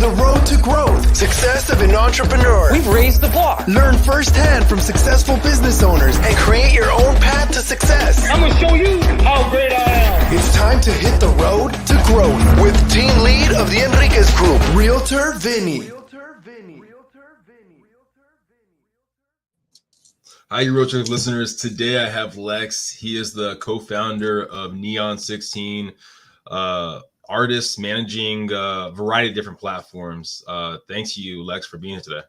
the road to growth, success of an entrepreneur. We've raised the bar. Learn firsthand from successful business owners and create your own path to success. I'm going to show you how great I am. It's time to hit the road to growth with team lead of the Enriquez Group, Realtor Vinny. Hi, Realtor listeners. Today I have Lex. He is the co-founder of NEON16, artist managing a variety of different platforms. Thanks to you, Lex, for being here today.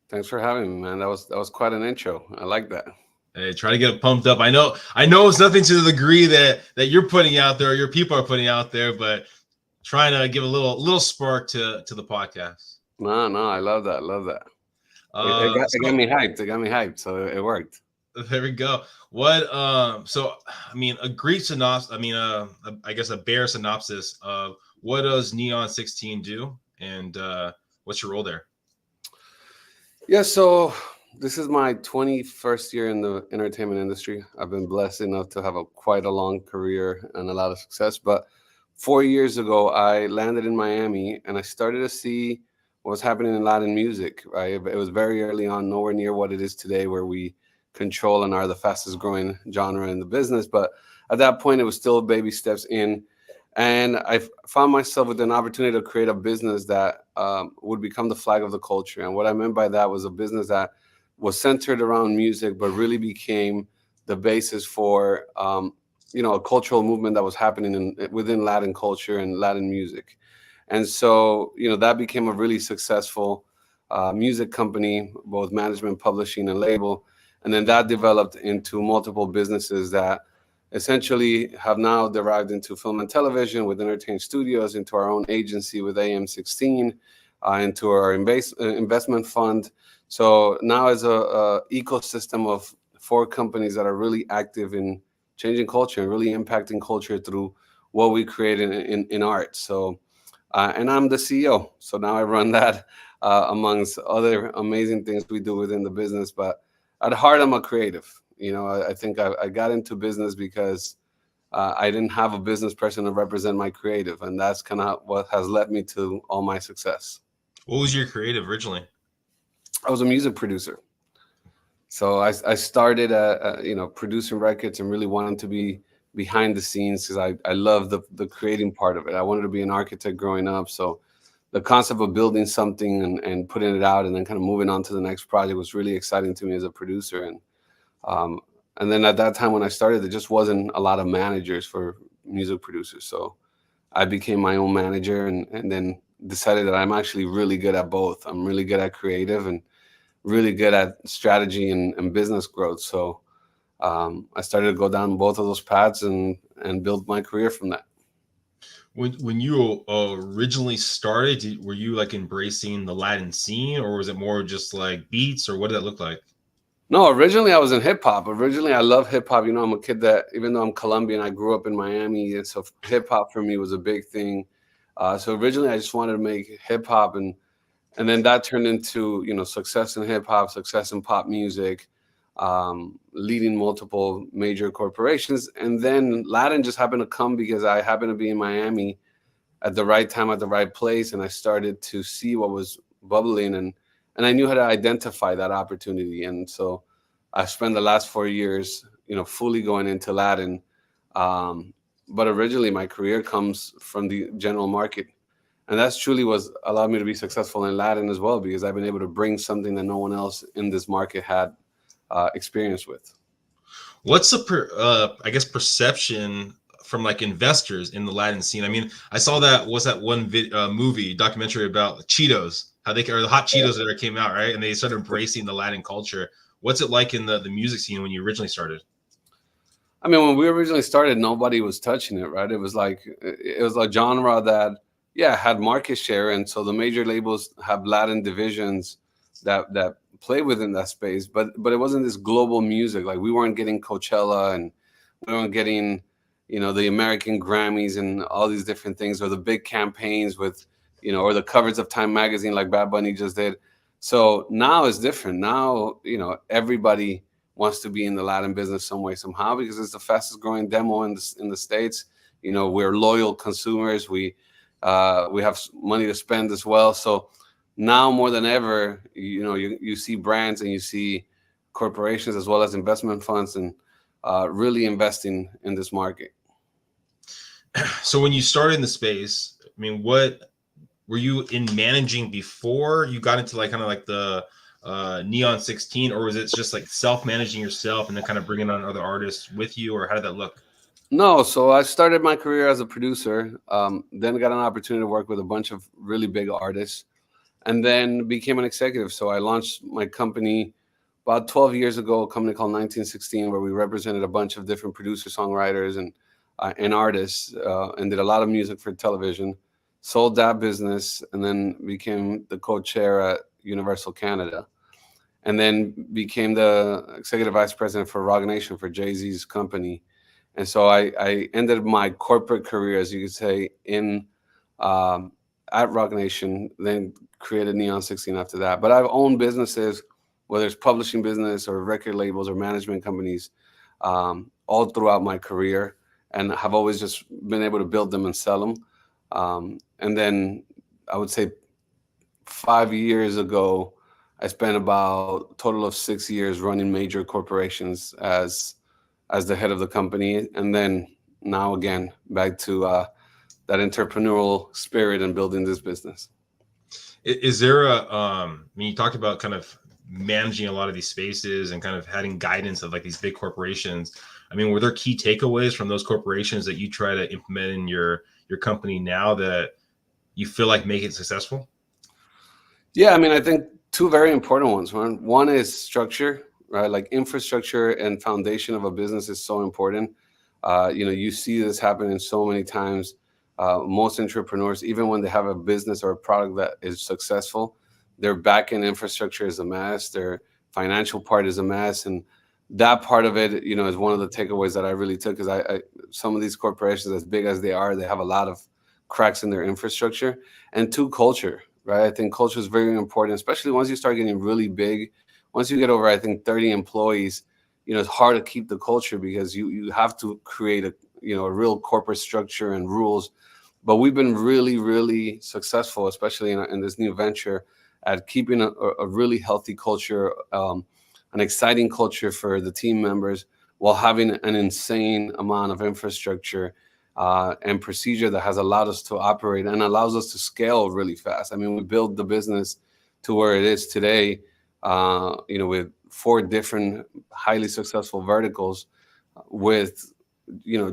Thanks for having me, man. That was quite an intro. I like that. Hey, try to get pumped up. I know it's nothing to the degree that you're putting out there, or your people are putting out there, but trying to give a little spark to the podcast. No, I love that. It got me hyped. It got me hyped, so it worked. There we go. What? So, I mean, a brief synopsis. I mean, I guess a bare synopsis of what does NEON16 do, and what's your role there? Yeah. So this is my 21st year in the entertainment industry. I've been blessed enough to have quite a long career and a lot of success. But 4 years ago, I landed in Miami, and I started to see what was happening in Latin music, right? It was very early on, nowhere near what it is today, where we control and are the fastest growing genre in the business. But at that point, it was still baby steps in. And I found myself with an opportunity to create a business that would become the flag of the culture. And what I meant by that was a business that was centered around music, but really became the basis for, a cultural movement that was happening within Latin culture and Latin music. And so, that became a really successful music company, both management, publishing, and label. And then that developed into multiple businesses that essentially have now derived into film and television with Entertain Studios, into our own agency with AM16, into our investment fund. So now as a ecosystem of 4 companies that are really active in changing culture and really impacting culture through what we create in art. So. And I'm the CEO. So now I run that amongst other amazing things we do within the business. But at heart, I'm a creative. I think I got into business because I didn't have a business person to represent my creative. And that's kind of what has led me to all my success. What was your creative originally? I was a music producer. So I started, producing records and really wanting to be behind the scenes because I love the creating part of it. I wanted to be an architect growing up. So the concept of building something and putting it out and then kind of moving on to the next project was really exciting to me as a producer. And then at that time when I started, there just wasn't a lot of managers for music producers. So I became my own manager and then decided that I'm actually really good at both. I'm really good at creative and really good at strategy and business growth. So I started to go down both of those paths and build my career from that. When you originally started, were you like embracing the Latin scene, or was it more just like beats, or what did that look like? No, originally I was in hip hop. Originally I love hip hop. I'm a kid that, even though I'm Colombian, I grew up in Miami, and so hip hop for me was a big thing. So originally I just wanted to make hip hop, and then that turned into success in hip hop, success in pop music. Leading multiple major corporations. And then Latin just happened to come because I happened to be in Miami at the right time, at the right place. And I started to see what was bubbling and I knew how to identify that opportunity. And so I spent the last 4 years, fully going into Latin. But originally my career comes from the general market. And that's truly was allowed me to be successful in Latin as well, because I've been able to bring something that no one else in this market had experience with. What's the perception from like investors in the Latin scene? I mean, I saw that one movie documentary about Cheetos, how the hot Cheetos that came out, right? And they started embracing the Latin culture. What's it like in the music scene when you originally started? I mean, when we originally started, nobody was touching it, right? It was a genre that had market share, and so the major labels have Latin divisions that play within that space, but it wasn't this global music. Like, we weren't getting Coachella, and we weren't getting the American Grammys and all these different things, or the big campaigns with or the covers of Time magazine like Bad Bunny just did. So now it's different. Now everybody wants to be in the Latin business some way, somehow, because it's the fastest growing demo in the States. We're loyal consumers. We We have money to spend as well. So now more than ever, you see brands and you see corporations as well as investment funds and really investing in this market. So when you started in the space, I mean, what were you in managing before you got into like kind of like the NEON16, or was it just like self-managing yourself and then kind of bringing on other artists with you, or how did that look? No, so I started my career as a producer, then got an opportunity to work with a bunch of really big artists, and then became an executive. So I launched my company about 12 years ago, a company called 1916, where we represented a bunch of different producer, songwriters, and artists, and did a lot of music for television. Sold that business, and then became the co-chair at Universal Canada, and then became the executive vice president for Roc Nation, for Jay-Z's company. And so I ended my corporate career, as you could say, at Roc Nation, then created NEON16 after that. But I've owned businesses, whether it's publishing business or record labels or management companies, all throughout my career, and have always just been able to build them and sell them. And then I would say 5 years ago, I spent about a total of 6 years running major corporations as the head of the company. And then now again, back to that entrepreneurial spirit and building this business. Is there I mean, you talked about kind of managing a lot of these spaces and kind of having guidance of like these big corporations. I mean, were there key takeaways from those corporations that you try to implement in your company now that you feel like make it successful? Yeah, I mean, I think two very important ones. One is structure, right? Like infrastructure and foundation of a business is so important. You see this happening so many times. Most entrepreneurs, even when they have a business or a product that is successful, their back-end infrastructure is a mess. Their financial part is a mess. And that part of it, is one of the takeaways that I really took, because some of these corporations, as big as they are, they have a lot of cracks in their infrastructure. And two, culture, right? I think culture is very important, especially once you start getting really big. Once you get over, I think, 30 employees, it's hard to keep the culture, because you have to create a real corporate structure and rules. But we've been really, really successful, especially in this new venture, at keeping a really healthy culture, an exciting culture for the team members, while having an insane amount of infrastructure and procedure that has allowed us to operate and allows us to scale really fast. I mean, we built the business to where it is today, with 4 different highly successful verticals, with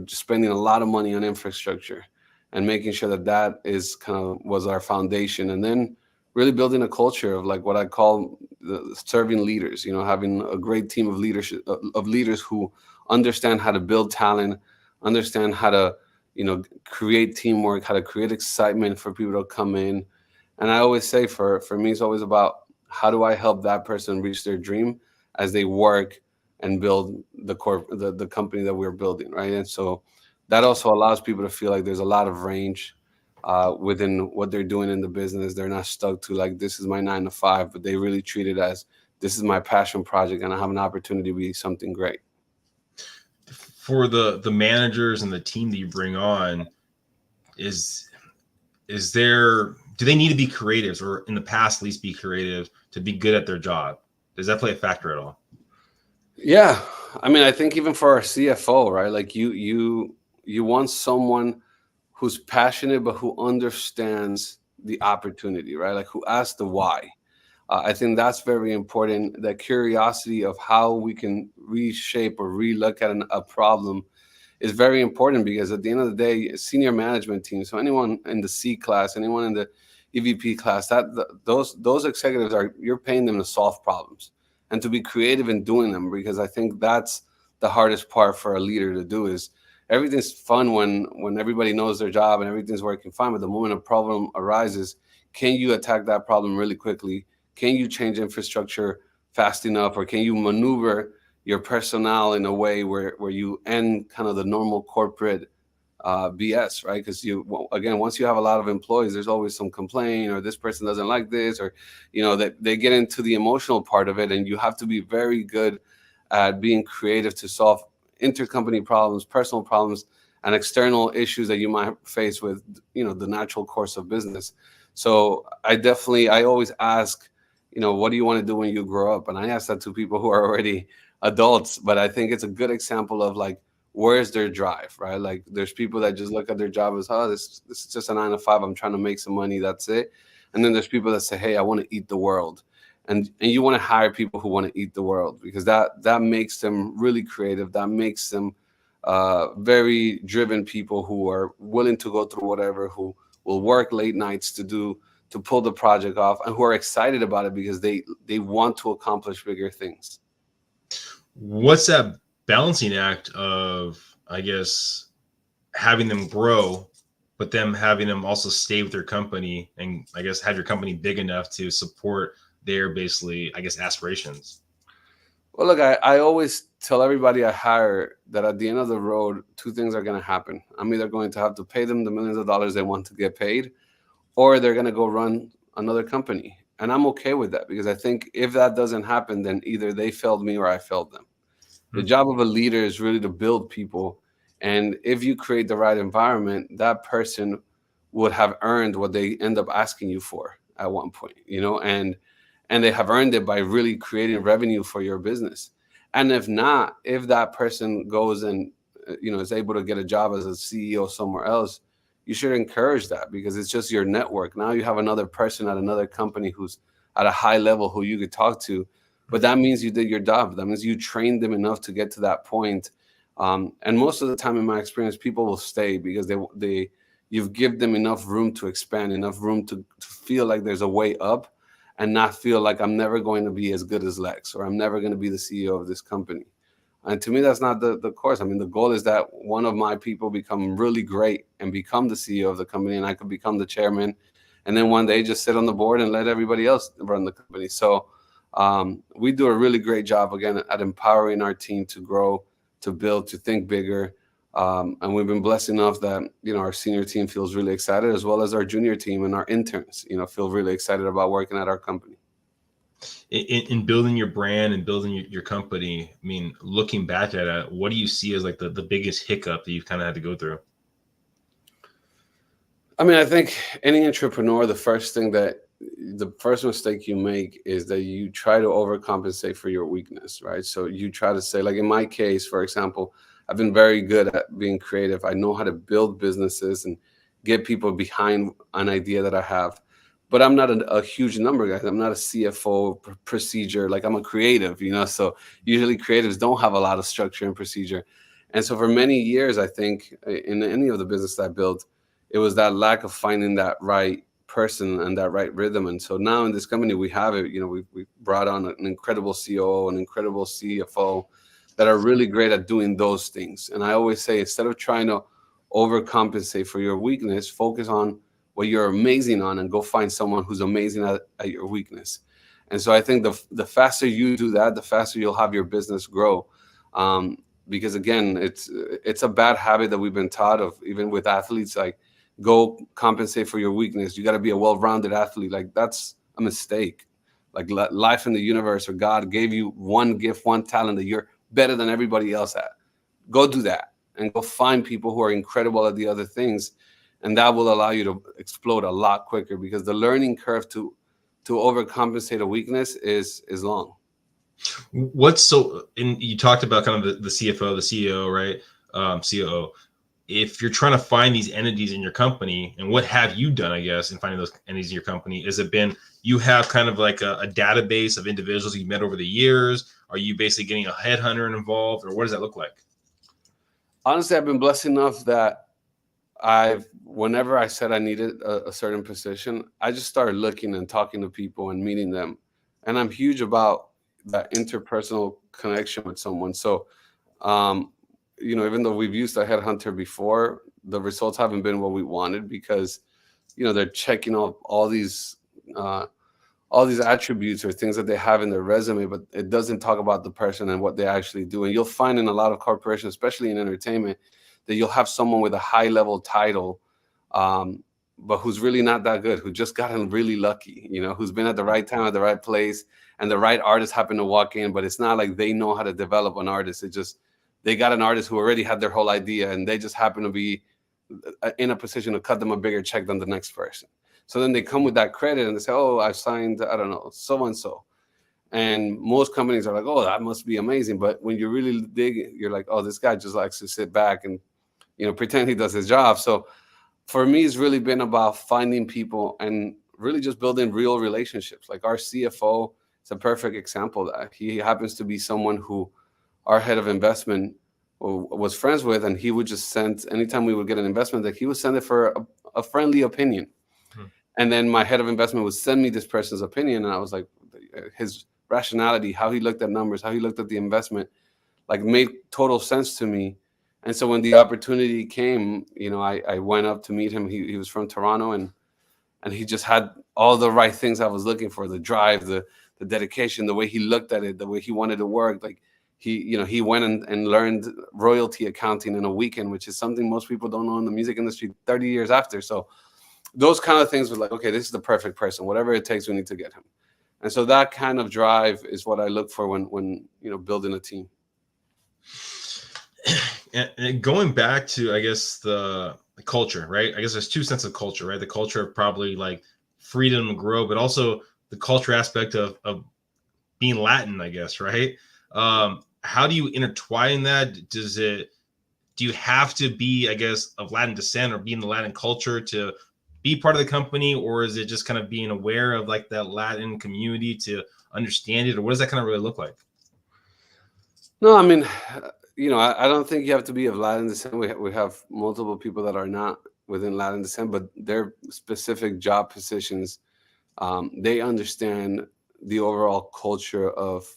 just spending a lot of money on infrastructure and making sure that is was our foundation. And then really building a culture of like what I call serving leaders, having a great team of leaders who understand how to build talent, understand how to, create teamwork, how to create excitement for people to come in. And I always say for me, it's always about how do I help that person reach their dream as they work and build the company that we're building, right? And so that also allows people to feel like there's a lot of range within what they're doing in the business. They're not stuck to like, this is my 9 to 5, but they really treat it as, this is my passion project and I have an opportunity to be something great. For the managers and the team that you bring on, do they need to be creatives, or in the past at least be creative to be good at their job? Does that play a factor at all? Yeah. I mean, I think even for our CFO, right? Like you want someone who's passionate, but who understands the opportunity, right? Like who asks the why. I think that's very important. That curiosity of how we can reshape or relook at a problem is very important, because at the end of the day, senior management team, so anyone in the C class, anyone in the EVP class, those executives you're paying them to solve problems and to be creative in doing them, because I think that's the hardest part for a leader to do. Is everything's fun when everybody knows their job and everything's working fine, but the moment a problem arises, can you attack that problem really quickly? Can you change infrastructure fast enough, or can you maneuver your personnel in a way where you end kind of the normal corporate BS, right? Because again, once you have a lot of employees, there's always some complaint, or this person doesn't like this, or that they get into the emotional part of it, and you have to be very good at being creative to solve intercompany problems, personal problems, and external issues that you might face with, the natural course of business. So I always ask, what do you want to do when you grow up? And I ask that to people who are already adults, but I think it's a good example of like, where's their drive, right? Like there's people that just look at their job as, oh, this is just a 9 to 5. I'm trying to make some money. That's it. And then there's people that say, hey, I want to eat the world. And you want to hire people who want to eat the world, because that makes them really creative. That makes them very driven people who are willing to go through whatever, who will work late nights to pull the project off, and who are excited about it because they want to accomplish bigger things. What's that balancing act of, I guess, having them grow, but them having them also stay with their company, and I guess have your company big enough to support their basically, I guess, aspirations? Well, look, I always tell everybody I hire that at the end of the road, 2 things are going to happen. I'm either going to have to pay them the millions of dollars they want to get paid, or they're going to go run another company. And I'm okay with that, because I think if that doesn't happen, then either they failed me or I failed them. The job of a leader is really to build people. And if you create the right environment, that person would have earned what they end up asking you for at one point, and they have earned it by really creating revenue for your business. And if not, if that person goes and, is able to get a job as a CEO somewhere else, you should encourage that, because it's just your network. Now you have another person at another company who's at a high level who you could talk to. But that means you did your job. That means you trained them enough to get to that point. And most of the time, in my experience, people will stay because you've given them enough room to expand, enough room to feel like there's a way up, and not feel like I'm never going to be as good as Lex, or I'm never going to be the CEO of this company. And to me, that's not the course. I mean, the goal is that one of my people become really great and become the CEO of the company, and I could become the chairman. And then one day just sit on the board and let everybody else run the company. So we do a really great job, again, at empowering our team to grow, to build, to think bigger. And we've been blessed enough that, our senior team feels really excited, as well as our junior team and our interns, feel really excited about working at our company. In building your brand and building your company, I mean, looking back at it, what do you see as like the biggest hiccup that you've kind of had to go through? I mean, I think any entrepreneur, the first mistake you make is that you try to overcompensate for your weakness, right? So you try to say, like in my case, for example, I've been very good at being creative. I know how to build businesses and get people behind an idea that I have. But I'm not a huge number guy. I'm not a CFO procedure. Like, I'm a creative, so usually creatives don't have a lot of structure and procedure. And so for many years, I think in any of the business I built, it was that lack of finding that right person and that right rhythm. And so now in this company, we have it. We brought on an incredible COO, an incredible CFO that are really great at doing those things. And I always say, instead of trying to overcompensate for your weakness, focus on what you're amazing on and go find someone who's amazing at your weakness. And so I think the faster you do that, the faster you'll have your business grow. Because again, it's a bad habit that we've been taught of, even with athletes, like, go compensate for your weakness. You got to be a well-rounded athlete. Like, that's a mistake. Like, life in the universe, or God gave you one gift, one talent that you're better than everybody else at. Go do that and go find people who are incredible at the other things. And that will allow you to explode a lot quicker, because the learning curve to overcompensate a weakness is long. And you talked about kind of the CFO, the CEO, right? COO. If you're trying to find these entities in your company, and what have you done, I guess, in finding those entities in your company? Has it been, you have kind of like a database of individuals you've met over the years? Are you basically getting a headhunter involved, or what does that look like? Honestly, I've been blessed enough that whenever I said I needed a certain position, I just started looking and talking to people and meeting them. And I'm huge about that interpersonal connection with someone. So, even though we've used a headhunter before, the results haven't been what we wanted, because, they're checking off all these attributes or things that they have in their resume, but it doesn't talk about the person and what they actually do. And you'll find in a lot of corporations, especially in entertainment, that you'll have someone with a high level title, but who's really not that good, who just gotten really lucky, who's been at the right time at the right place, and the right artist happened to walk in. But it's not like they know how to develop an artist. It just they got an artist who already had their whole idea, and they just happen to be in a position to cut them a bigger check than the next person. So then they come with that credit and they say, oh, I signed, I don't know, so-and-so. And most companies are like, oh, that must be amazing. But when you really dig, you're like, oh, this guy just likes to sit back and, pretend he does his job. So for me, it's really been about finding people and really just building real relationships. Like our CFO is a perfect example of that. He happens to be someone who our head of investment was friends with, and he would just send, anytime we would get an investment, that he would send it for a friendly opinion. And then my head of investment would send me this person's opinion, and I was like, his rationality, how he looked at numbers, how he looked at the investment, like made total sense to me. And so when the opportunity came, I went up to meet him. He was from Toronto, and he just had all the right things I was looking for: the drive, the dedication, the way he looked at it, the way he wanted to work. Like he went and learned royalty accounting in a weekend, which is something most people don't know in the music industry 30 years after. So those kind of things were like, okay, this is the perfect person. Whatever it takes, we need to get him. And so that kind of drive is what I look for when building a team. And going back to, I guess, the culture, right? I guess there's two senses of culture, right? The culture of probably like freedom to grow, but also the culture aspect of being Latin, I guess, right? How do you intertwine that? Do you have to be, I guess, of Latin descent or be in the Latin culture to be part of the company, or is it just kind of being aware of like that Latin community to understand it, or what does that kind of really look like? No, I mean, I don't think you have to be of Latin descent. We have multiple people that are not within Latin descent, but their specific job positions, they understand the overall culture of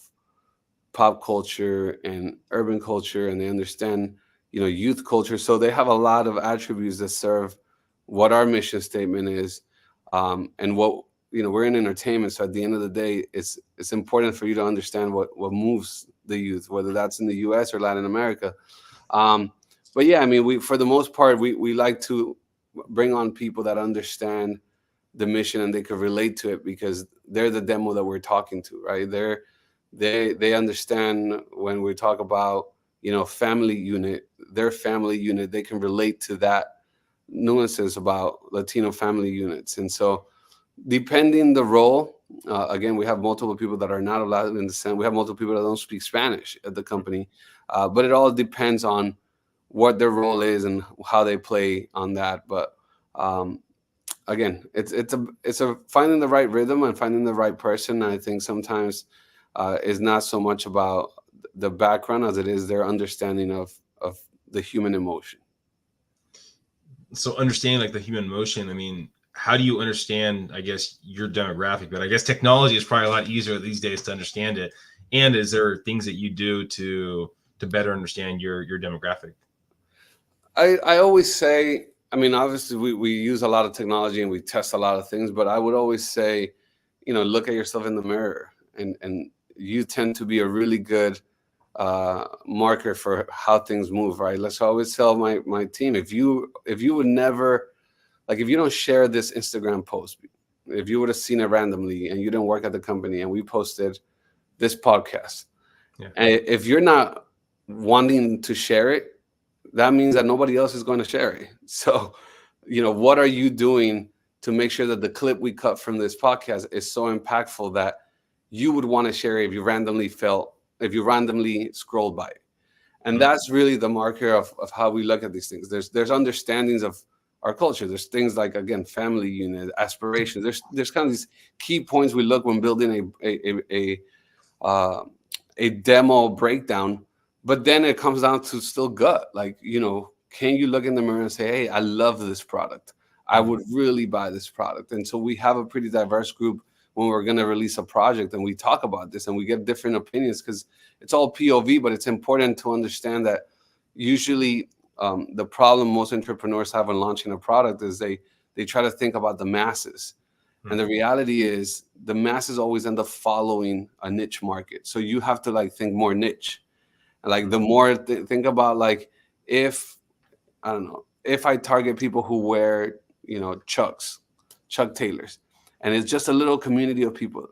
pop culture and urban culture, and they understand, youth culture. So they have a lot of attributes that serve what our mission statement is, and what, we're in entertainment. So at the end of the day, it's important for you to understand what moves the youth, whether that's in the US or Latin America. But yeah, I mean, for the most part, we like to bring on people that understand the mission and they could relate to it, because they're the demo that we're talking to, right? They understand when we talk about, family unit, their family unit, they can relate to that nuances about Latino family units. And so depending the role, again, we have multiple people that are not of Latin descent. We have multiple people that don't speak Spanish at the company, but it all depends on what their role is and how they play on that. But again, it's a finding the right rhythm and finding the right person. I think sometimes is not so much about the background as it is their understanding of the human emotion. So understanding like the human emotion, I mean, how do you understand, I guess, your demographic? But I guess technology is probably a lot easier these days to understand it. And is there things that you do to better understand your demographic? I always say, I mean, obviously we use a lot of technology and we test a lot of things, but I would always say, look at yourself in the mirror, and you tend to be a really good marker for how things move, right? Let's always tell my team, if you would never, like, if you don't share this Instagram post, if you would have seen it randomly and you didn't work at the company and we posted this podcast, and if you're not wanting to share it, that means that nobody else is going to share it. So, what are you doing to make sure that the clip we cut from this podcast is so impactful that you would want to share it if you randomly scrolled by it? And that's really the marker of how we look at these things. There's understandings of our culture. There's things like, again, family unit, aspirations. There's kind of these key points we look when building a demo breakdown. But then it comes down to still gut. Like, can you look in the mirror and say, hey, I love this product. I would really buy this product. And so we have a pretty diverse group when we're going to release a project, and we talk about this and we get different opinions, because it's all POV, but it's important to understand that usually the problem most entrepreneurs have when launching a product is they try to think about the masses. And the reality is the masses always end up following a niche market. So you have to think more niche. And like the more think about, like, if I target people who wear, Chuck Taylors, and it's just a little community of people,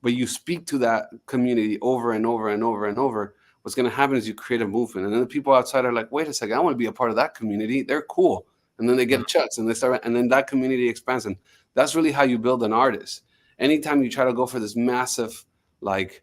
but you speak to that community over and over and over and over, what's going to happen is you create a movement, and then the people outside are like, wait a second, I want to be a part of that community. They're cool. And then they get checks and they start, and then that community expands. And that's really how you build an artist. Anytime you try to go for this massive, like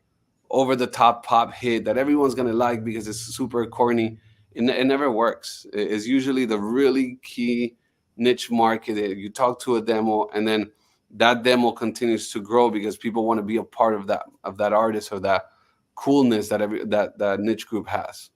over the top pop hit that everyone's going to like because it's super corny, it never works. It's usually the really key niche market. You talk to a demo, and then that demo continues to grow because people want to be a part of that artist or that coolness that that niche group has.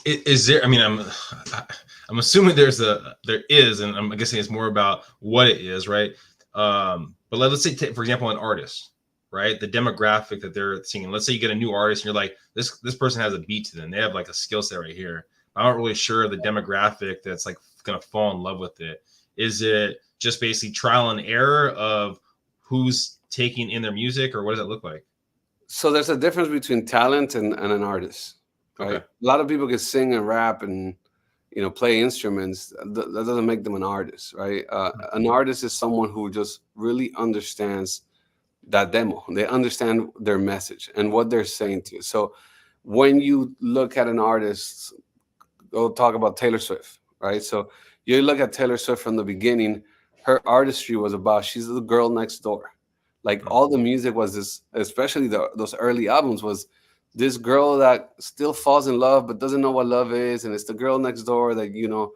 Is there? I mean, I'm assuming there is, and I'm guessing it's more about what it is, right? But let's say, for example, an artist, right? The demographic that they're singing. Let's say you get a new artist, and you're like, this person has a beat to them. They have like a skill set right here. I'm not really sure the demographic that's like gonna fall in love with it. Is it just basically trial and error of who's taking in their music, or what does it look like? So there's a difference between talent and an artist, right? Okay. A lot of people can sing and rap and play instruments. That doesn't make them an artist, right? An artist is someone who just really understands that demo. They understand their message and what they're saying to you. So when you look at an artist, go talk about Taylor Swift, right? So you look at Taylor Swift from the beginning, her artistry was about, she's the girl next door. Like all the music was this, especially those early albums, was this girl that still falls in love but doesn't know what love is, and it's the girl next door that you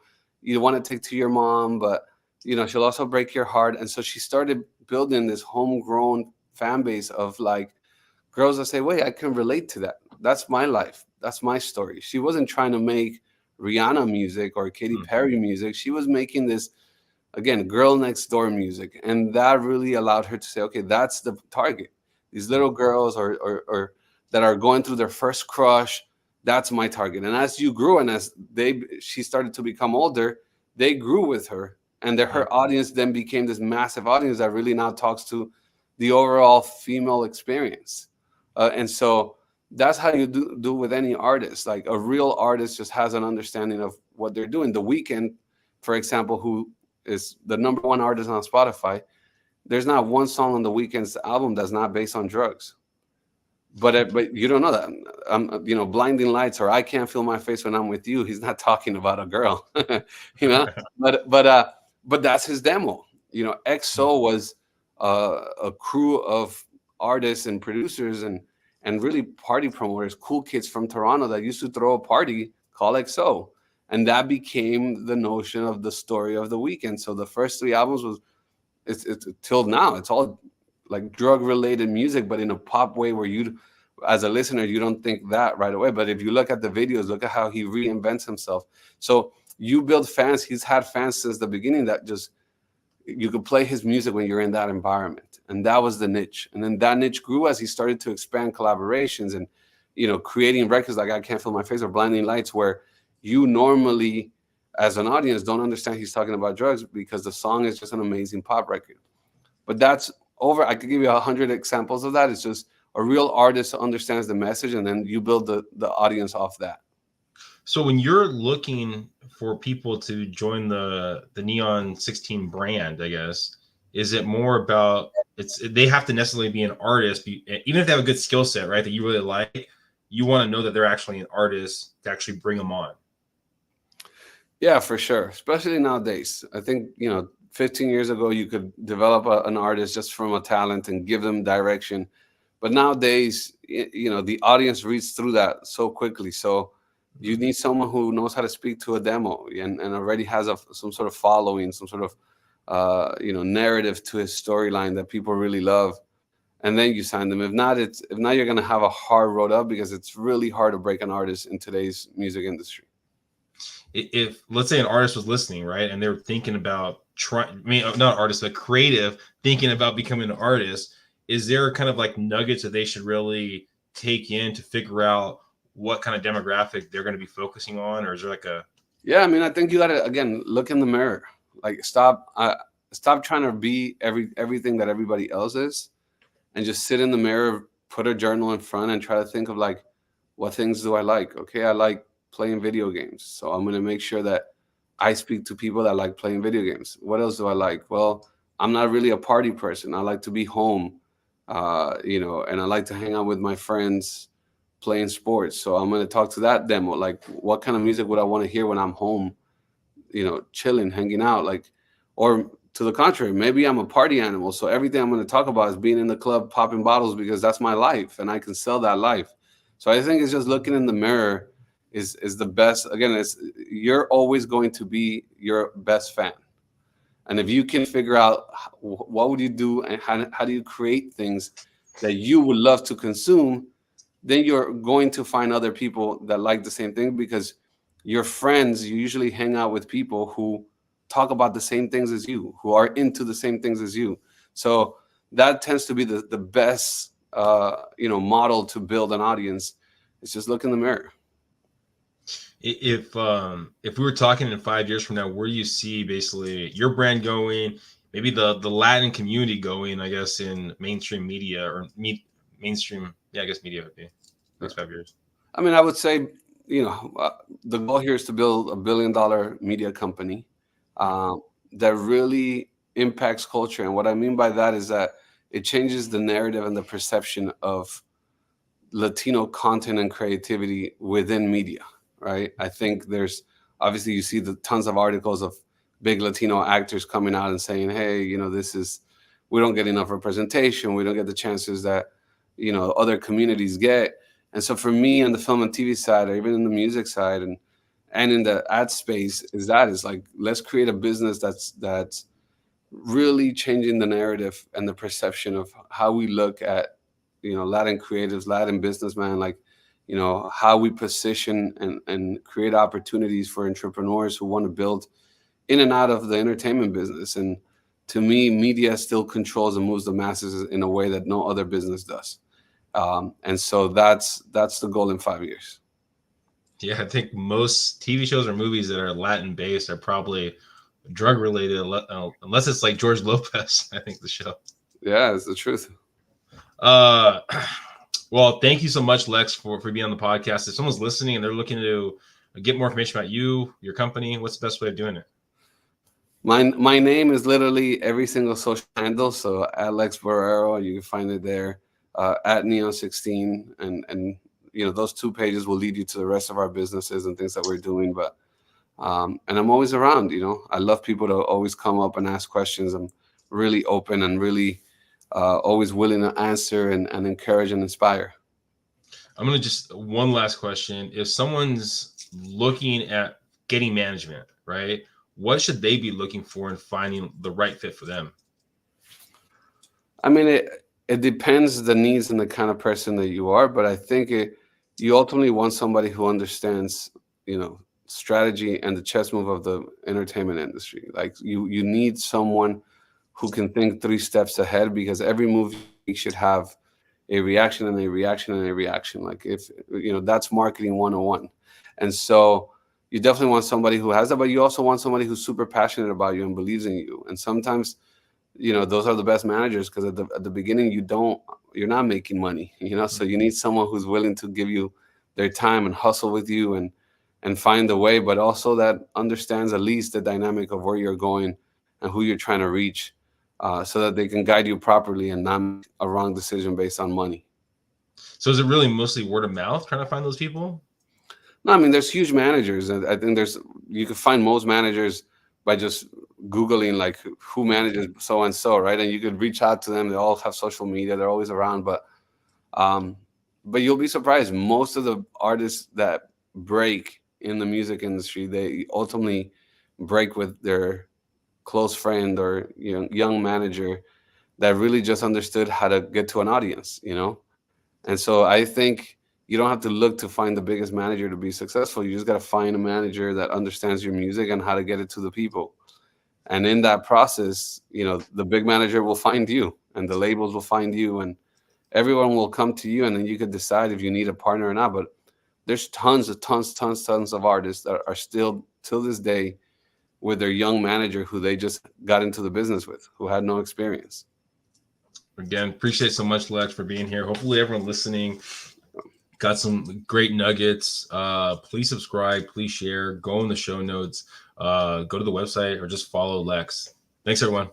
want to take to your mom, but she'll also break your heart. And so she started building this homegrown fan base of like girls that say, wait, I can relate to that. That's my life. That's my story. She wasn't trying to make Rihanna music or Katy Perry music. She was making this, again, girl next door music. And that really allowed her to say, okay, that's the target. These little girls or that are going through their first crush, that's my target. And as you grew and as she started to become older, they grew with her. And her audience then became this massive audience that really now talks to the overall female experience. And so that's how you do with any artist. Like a real artist just has an understanding of what they're doing. The Weeknd, for example, who is the #1 artist on Spotify, there's not one song on The Weeknd's album that's not based on drugs. But you don't know that. Blinding Lights or I Can't Feel My Face When I'm With You, he's not talking about a girl. But that's his demo. XO was a crew of artists and producers and really party promoters, cool kids from Toronto that used to throw a party called XO. And that became the notion of the story of The Weeknd. So the first 3 albums it's till now, it's all like drug-related music, but in a pop way where you, as a listener, you don't think that right away. But if you look at the videos, look at how he reinvents himself. So you build fans. He's had fans since the beginning that just, you could play his music when you're in that environment. And that was the niche. And then that niche grew as he started to expand collaborations and, creating records like I Can't Feel My Face or Blinding Lights, where you normally, as an audience, don't understand he's talking about drugs because the song is just an amazing pop record. But that's over. I could give you 100 examples of that. It's just a real artist understands the message, and then you build the audience off that. So when you're looking for people to join the NEON16 brand, I guess, is it more about they have to necessarily be an artist, even if they have a good skill set, right, that you really like, you want to know that they're actually an artist to actually bring them on? Yeah, for sure. Especially nowadays. I think, 15 years ago, you could develop an artist just from a talent and give them direction. But nowadays, the audience reads through that so quickly. So you need someone who knows how to speak to a demo and already has some sort of following, some sort of, narrative to his storyline that people really love. And then you sign them. If not, you're going to have a hard road up because it's really hard to break an artist in today's music industry. If let's say an artist was listening, right, and they're thinking about not artist, but creative, thinking about becoming an artist, is there kind of like nuggets that they should really take in to figure out what kind of demographic they're going to be focusing on? Or is there like Yeah, I think you got to, again, look in the mirror. Like stop trying to be everything that everybody else is, and just sit in the mirror, put a journal in front and try to think of like, what things do I like? Okay, I like playing video games. So I'm going to make sure that I speak to people that like playing video games. What else do I like? Well, I'm not really a party person. I like to be home, and I like to hang out with my friends playing sports. So I'm going to talk to that demo. Like, what kind of music would I want to hear when I'm home, chilling, hanging out? Like, or to the contrary, maybe I'm a party animal. So everything I'm going to talk about is being in the club, popping bottles, because that's my life and I can sell that life. So I think it's just looking in the mirror is the best. Again, you're always going to be your best fan. And if you can figure out what would you do and how do you create things that you would love to consume, then you're going to find other people that like the same thing, because your friends, you usually hang out with people who talk about the same things as you, who are into the same things as you. So that tends to be the best model to build an audience. It's just look in the mirror. If we were talking in 5 years from now, where do you see basically your brand going, maybe the Latin community going, I guess, in mainstream media or mainstream, I guess media would be next 5 years? I mean, I would say, the goal here is to build $1 billion media company that really impacts culture. And what I mean by that is that it changes the narrative and the perception of Latino content and creativity within media, right? I think there's obviously, you see the tons of articles of big Latino actors coming out and saying, hey, we don't get enough representation. We don't get the chances that, other communities get. And so for me on the film and TV side, or even in the music side and in the ad space, is like, let's create a business that's really changing the narrative and the perception of how we look at, Latin creatives, Latin businessmen, like, how we position and create opportunities for entrepreneurs who want to build in and out of the entertainment business. And to me, media still controls and moves the masses in a way that no other business does. And so that's the goal in 5 years. Yeah, I think most TV shows or movies that are Latin based are probably drug related, unless it's like George Lopez, I think the show. Yeah, it's the truth. Well, thank you so much, Lex, for being on the podcast. If someone's listening and they're looking to get more information about you, your company, what's the best way of doing it? My name is literally every single social handle. So at Lex Borrero, you can find it there. At NEON16, and those 2 pages will lead you to the rest of our businesses and things that we're doing. But and I'm always around. I love people to always come up and ask questions. I'm really open and really always willing to answer and encourage and inspire. I'm gonna just one last question. If someone's looking at getting management, right, what should they be looking for in finding the right fit for them? I mean, it depends the needs and the kind of person that you are, but I think you ultimately want somebody who understands, strategy and the chess move of the entertainment industry. Like you need someone who can think 3 steps ahead, because every move should have a reaction and a reaction and a reaction. Like if, that's marketing 101. And so you definitely want somebody who has that, but you also want somebody who's super passionate about you and believes in you. And sometimes, those are the best managers, because at the beginning you're not making money, so you need someone who's willing to give you their time and hustle with you and find a way, but also that understands at least the dynamic of where you're going and who you're trying to reach, so that they can guide you properly and not make a wrong decision based on money. So is it really mostly word of mouth trying to find those people? No, I mean, there's huge managers, and I think you can find most managers by just Googling like who manages so and so, right? And you could reach out to them. They all have social media. They're always around, but you'll be surprised. Most of the artists that break in the music industry, they ultimately break with their close friend or young manager that really just understood how to get to an audience, And so I think you don't have to look to find the biggest manager to be successful. You just got to find a manager that understands your music and how to get it to the people. And in that process, the big manager will find you, and the labels will find you, and everyone will come to you, and then you could decide if you need a partner or not. But there's tons of artists that are still till this day with their young manager who they just got into the business with, who had no experience. Again, appreciate so much, Lex, for being here. Hopefully everyone listening got some great nuggets. Please subscribe, please share, go in the show notes, go to the website, or just follow Lex. Thanks, everyone.